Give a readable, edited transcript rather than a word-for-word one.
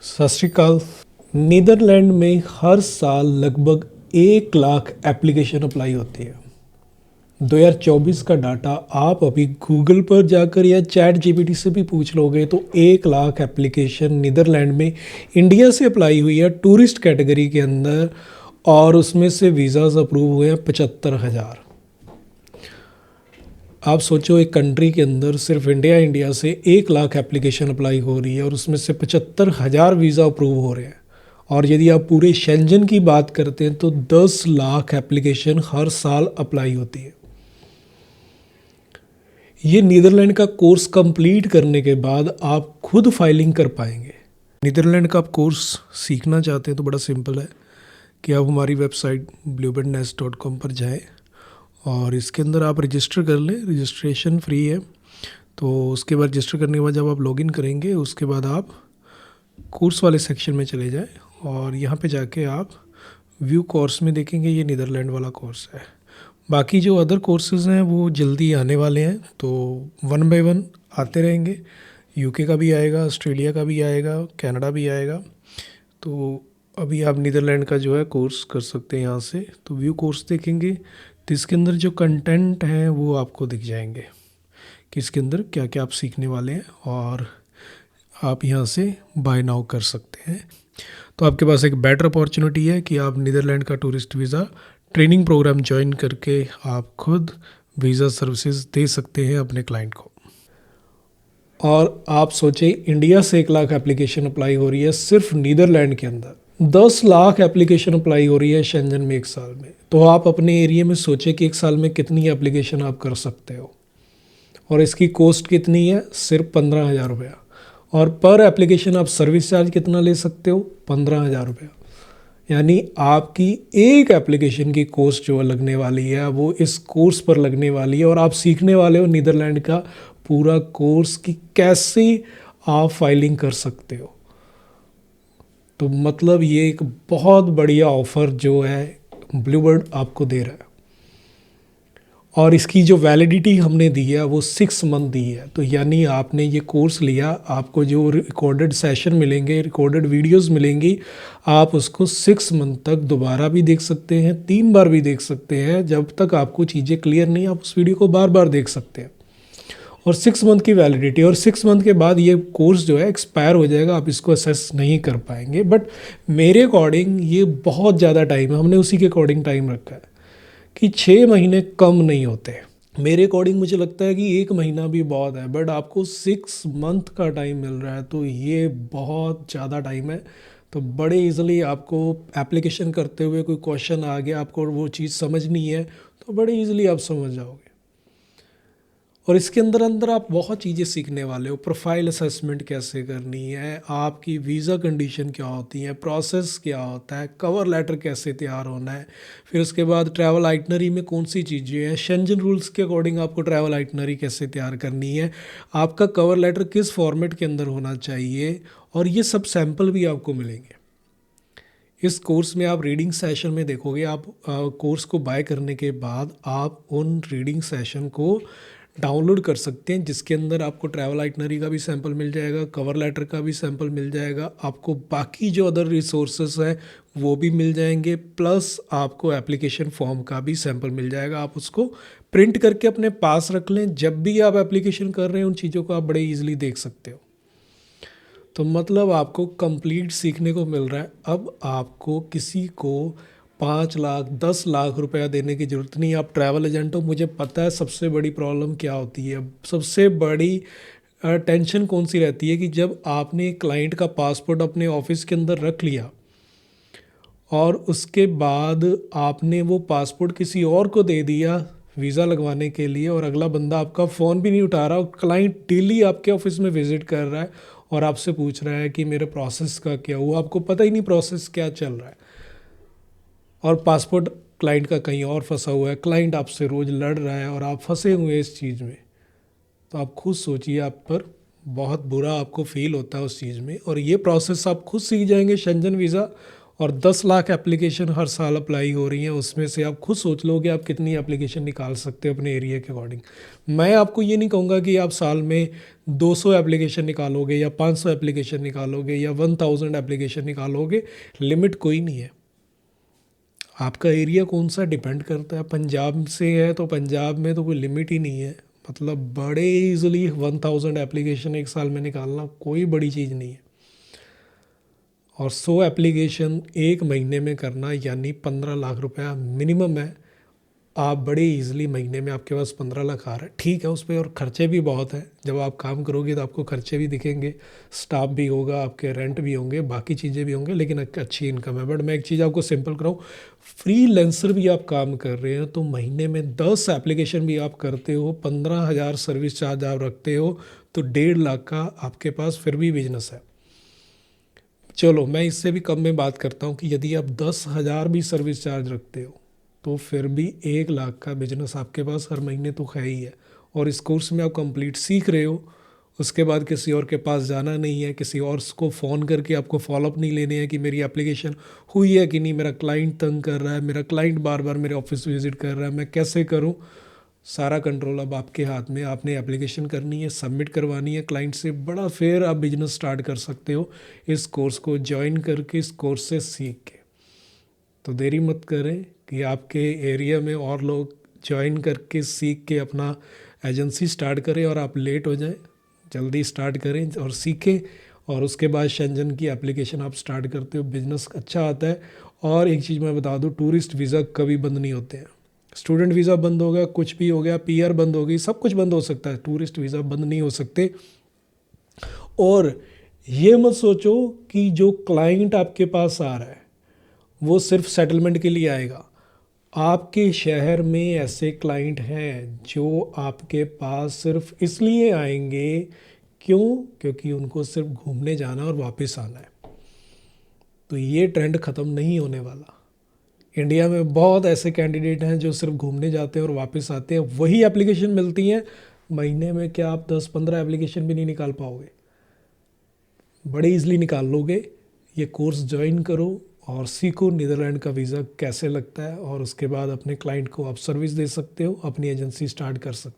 सत श्री अकाल। नीदरलैंड में हर साल लगभग 1 लाख एप्लीकेशन अप्लाई होती है। 2024 का डाटा आप अभी गूगल पर जाकर या चैट जीपीटी से भी पूछ लोगे तो 1 लाख एप्लीकेशन नीदरलैंड में इंडिया से अप्लाई हुई है टूरिस्ट कैटेगरी के अंदर, और उसमें से वीज़ाज अप्रूव हुए हैं 75,000। आप सोचो, एक कंट्री के अंदर सिर्फ इंडिया से 1 लाख एप्लीकेशन अप्लाई हो रही है और उसमें से 75,000 वीज़ा अप्रूव हो रहे हैं। और यदि आप पूरे शेंजन की बात करते हैं तो 10 लाख एप्लीकेशन हर साल अप्लाई होती है। ये नीदरलैंड का कोर्स कंप्लीट करने के बाद आप खुद फाइलिंग कर पाएंगे। नीदरलैंड का आप कोर्स सीखना चाहते हैं तो बड़ा सिंपल है कि आप हमारी वेबसाइट bluebirdnest.com पर जाएं और इसके अंदर आप रजिस्टर कर लें। रजिस्ट्रेशन फ्री है। तो उसके बाद रजिस्टर करने के बाद जब आप लॉगिन करेंगे उसके बाद आप कोर्स वाले सेक्शन में चले जाएं और यहाँ पे जाके आप व्यू कोर्स में देखेंगे ये नीदरलैंड वाला कोर्स है। बाकी जो अदर कोर्सेज हैं वो जल्दी आने वाले हैं, तो 1 बाय 1 आते रहेंगे। यूके का भी आएगा, ऑस्ट्रेलिया का भी आएगा, कनाडा भी आएगा। तो अभी आप नीदरलैंड का जो है कोर्स कर सकते हैं यहाँ से। तो व्यू कोर्स देखेंगे तो इसके अंदर जो कंटेंट हैं वो आपको दिख जाएंगे कि इसके अंदर क्या क्या आप सीखने वाले हैं, और आप यहाँ से बाय नाउ कर सकते हैं। तो आपके पास एक बेटर अपॉर्चुनिटी है कि आप नीदरलैंड का tourist visa training program join करके आप खुद वीज़ा सर्विसेज दे सकते हैं अपने क्लाइंट को। और आप सोचें, इंडिया से 1 लाख एप्लीकेशन अप्लाई हो रही है सिर्फ नीदरलैंड के अंदर, 10 लाख एप्लीकेशन अप्लाई हो रही है शेंजन में एक साल में। तो आप अपने एरिया में सोचें कि एक साल में कितनी एप्लीकेशन आप कर सकते हो, और इसकी कॉस्ट कितनी है, सिर्फ 15,000 रुपया। और पर एप्लीकेशन आप सर्विस चार्ज कितना ले सकते हो, 15,000 रुपया। यानी आपकी एक एप्लीकेशन की कॉस्ट जो लगने वाली है वो इस कोर्स पर लगने वाली है, और आप सीखने वाले हो नीदरलैंड का पूरा कोर्स कि कैसे आप फाइलिंग कर सकते हो। तो मतलब ये एक बहुत बढ़िया ऑफ़र जो है ब्लूबर्ड आपको दे रहा है, और इसकी जो वैलिडिटी हमने दी है वो 6 मंथ दी है। तो यानी आपने ये कोर्स लिया, आपको जो रिकॉर्डेड सेशन मिलेंगे, रिकॉर्डेड वीडियोस मिलेंगी, आप उसको 6 मंथ तक दोबारा भी देख सकते हैं, 3 बार भी देख सकते हैं। जब तक आपको चीज़ें क्लियर नहीं, आप उस वीडियो को बार बार देख सकते हैं। और 6 मंथ की वैलिडिटी, और 6 मंथ के बाद ये कोर्स जो है एक्सपायर हो जाएगा, आप इसको असेस नहीं कर पाएंगे। बट मेरे अकॉर्डिंग ये बहुत ज़्यादा टाइम है, हमने उसी के अकॉर्डिंग टाइम रखा है कि 6 महीने कम नहीं होते। मेरे अकॉर्डिंग मुझे लगता है कि 1 महीना भी बहुत है, बट आपको 6 मंथ का टाइम मिल रहा है, तो ये बहुत ज़्यादा टाइम है। तो बड़े इजीली आपको एप्लीकेशन करते हुए कोई क्वेश्चन आ गया, आपको वो चीज़ समझनी है तो बड़े इजीली आप समझ जाओगे। और इसके अंदर अंदर आप बहुत चीज़ें सीखने वाले हो। प्रोफाइल असेसमेंट कैसे करनी है, आपकी वीज़ा कंडीशन क्या होती है, प्रोसेस क्या होता है, कवर लेटर कैसे तैयार होना है, फिर उसके बाद ट्रैवल आइटनरी में कौन सी चीज़ें हैं, शेंजन रूल्स के अकॉर्डिंग आपको ट्रैवल आइटनरी कैसे तैयार करनी है, आपका कवर लेटर किस फॉर्मेट के अंदर होना चाहिए, और ये सब सैम्पल भी आपको मिलेंगे। इस कोर्स में आप रीडिंग सेशन में देखोगे, आप कोर्स को बाय करने के बाद आप उन रीडिंग सेशन को डाउनलोड कर सकते हैं, जिसके अंदर आपको ट्रैवल आइटनरी का भी सैंपल मिल जाएगा, कवर लेटर का भी सैंपल मिल जाएगा, आपको बाकी जो अदर रिसोर्सेस हैं वो भी मिल जाएंगे, प्लस आपको एप्लीकेशन फॉर्म का भी सैंपल मिल जाएगा। आप उसको प्रिंट करके अपने पास रख लें, जब भी आप एप्लीकेशन कर रहे हैं उन चीज़ों को आप बड़े ईजिली देख सकते हो। तो मतलब आपको कंप्लीट सीखने को मिल रहा है। अब आपको किसी को 5 लाख 10 लाख रुपया देने की ज़रूरत नहीं। आप ट्रैवल एजेंट हो, मुझे पता है सबसे बड़ी प्रॉब्लम क्या होती है, सबसे बड़ी टेंशन कौन सी रहती है कि जब आपने क्लाइंट का पासपोर्ट अपने ऑफिस के अंदर रख लिया और उसके बाद आपने वो पासपोर्ट किसी और को दे दिया वीज़ा लगवाने के लिए, और अगला बंदा आपका फ़ोन भी नहीं उठा रहा, और क्लाइंट डेली आपके ऑफिस में विज़िट कर रहा है और आपसे पूछ रहा है कि मेरे प्रोसेस का क्या हुआ, आपको पता ही नहीं प्रोसेस क्या चल रहा है, और पासपोर्ट क्लाइंट का कहीं और फंसा हुआ है, क्लाइंट आपसे रोज़ लड़ रहा है और आप फंसे हुए हैं इस चीज़ में। तो आप खुद सोचिए, आप पर बहुत बुरा आपको फील होता है उस चीज़ में। और ये प्रोसेस आप खुद सीख जाएंगे शेंजन वीज़ा, और 10 लाख एप्लीकेशन हर साल अप्लाई हो रही हैं, उसमें से आप खुद सोच लो कि आप कितनी एप्लीकेशन निकाल सकते हो अपने एरिया के अकॉर्डिंग। मैं आपको ये नहीं कहूँगा कि आप साल में 200 एप्लीकेशन निकालोगे या 500 एप्लीकेशन निकालोगे या 1000 एप्लीकेशन निकालोगे, लिमिट कोई नहीं है। आपका एरिया कौन सा डिपेंड करता है। पंजाब से है तो पंजाब में तो कोई लिमिट ही नहीं है, मतलब बड़े इजीली 1000 एप्लीकेशन एक साल में निकालना कोई बड़ी चीज़ नहीं है। और 100 एप्लीकेशन एक महीने में करना यानी 15 लाख रुपया मिनिमम है। आप बड़े इजीली महीने में आपके पास 15 लाख आ रहा है, ठीक है। उस पर और ख़र्चे भी बहुत हैं, जब आप काम करोगे तो आपको खर्चे भी दिखेंगे, स्टाफ भी होगा, आपके रेंट भी होंगे, बाकी चीज़ें भी होंगे, लेकिन एक अच्छी इनकम है। बट मैं एक चीज़ आपको सिंपल कराऊँ, फ्रीलांसर भी आप काम कर रहे हैं तो महीने में 10 एप्लीकेशन भी आप करते हो, 15,000 सर्विस चार्ज आप रखते हो, तो 1.5 लाख का आपके पास फिर भी बिजनेस है। चलो मैं इससे भी कम में बात करता हूँ कि यदि आप 10,000 भी सर्विस चार्ज रखते हो तो फिर भी 1 लाख का बिजनेस आपके पास हर महीने तो है ही है। और इस कोर्स में आप कंप्लीट सीख रहे हो, उसके बाद किसी और के पास जाना नहीं है, किसी और को फ़ोन करके आपको फॉलोअप नहीं लेने हैं कि मेरी एप्लीकेशन हुई है कि नहीं, मेरा क्लाइंट तंग कर रहा है, मेरा क्लाइंट बार बार मेरे ऑफिस विजिट कर रहा है, मैं कैसे करूँ। सारा कंट्रोल अब आपके हाथ में। आपने एप्लीकेशन करनी है, सबमिट करवानी है क्लाइंट से, बड़ा फिर आप बिजनेस स्टार्ट कर सकते हो इस कोर्स को ज्वाइन करके, इस कोर्स से सीख के। तो देरी मत करें कि आपके एरिया में और लोग ज्वाइन करके सीख के अपना एजेंसी स्टार्ट करें और आप लेट हो जाएं। जल्दी स्टार्ट करें और सीखें, और उसके बाद शेंजन की एप्लीकेशन आप स्टार्ट करते हो, बिजनेस अच्छा आता है। और एक चीज़ मैं बता दूं, टूरिस्ट वीज़ा कभी बंद नहीं होते हैं। स्टूडेंट वीज़ा बंद हो गया, कुछ भी हो गया, पीआर बंद हो गई, सब कुछ बंद हो सकता है, टूरिस्ट वीज़ा बंद नहीं हो सकते। और ये मत सोचो कि जो क्लाइंट आपके पास आ रहा है वो सिर्फ सेटलमेंट के लिए आएगा। आपके शहर में ऐसे क्लाइंट हैं जो आपके पास सिर्फ इसलिए आएंगे, क्यों? क्योंकि उनको सिर्फ घूमने जाना और वापस आना है। तो ये ट्रेंड ख़त्म नहीं होने वाला। इंडिया में बहुत ऐसे कैंडिडेट हैं जो सिर्फ घूमने जाते हैं और वापस आते हैं, वही एप्लीकेशन मिलती हैं। महीने में क्या आप 10-15 एप्लीकेशन भी नहीं निकाल पाओगे, बड़े इजली निकाल लोगे। ये कोर्स ज्वाइन करो और सीखो नीदरलैंड का वीज़ा कैसे लगता है, और उसके बाद अपने क्लाइंट को आप सर्विस दे सकते हो, अपनी एजेंसी स्टार्ट कर सकते हो।